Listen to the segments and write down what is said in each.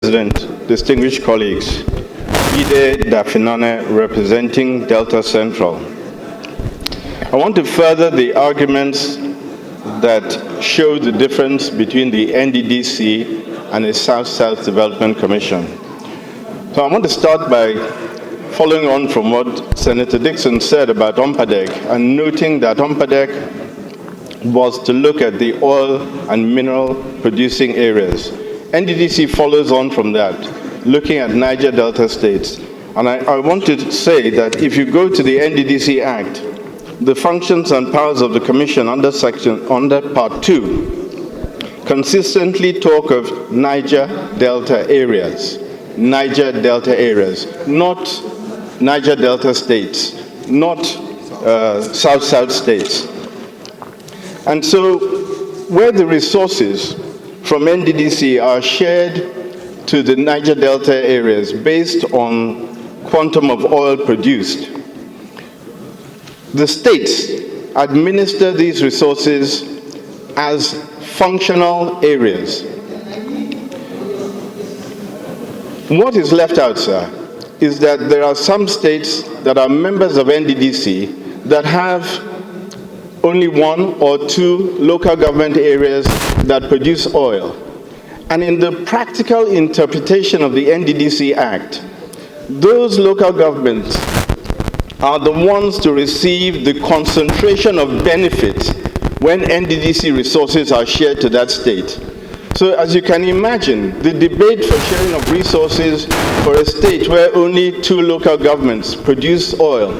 President, distinguished colleagues, Ide Dafinane representing Delta Central. I want to further the arguments that show the difference between the NDDC and the South-South Development Commission. So I want to start by following on from what Senator Dixon said about OMPADEC and noting that OMPADEC was to look at the oil and mineral producing areas. NDDC follows on from that, looking at Niger Delta states. And I want to say that if you go to the NDDC Act, the functions and powers of the Commission under Part 2 consistently talk of Niger Delta areas, not Niger Delta states, not South-South states. And so where the resources from NDDC are shared to the Niger Delta areas based on quantum of oil produced, the states administer these resources as functional areas. What is left out, sir, is that there are some states that are members of NDDC that have only one or two local government areas that produce oil. And in the practical interpretation of the NDDC Act, those local governments are the ones to receive the concentration of benefit when NDDC resources are shared to that state. So as you can imagine, the debate for sharing of resources for a state where only two local governments produce oil,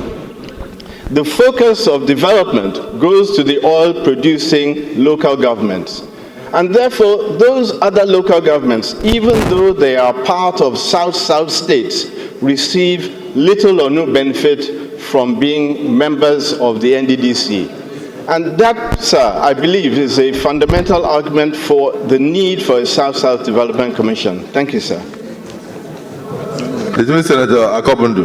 the focus of development goes to the oil-producing local governments. And therefore, those other local governments, even though they are part of South-South states, receive little or no benefit from being members of the NDDC. And that, sir, I believe, is a fundamental argument for the need for a South-South Development Commission. Thank you, sir. Senator Akobundu.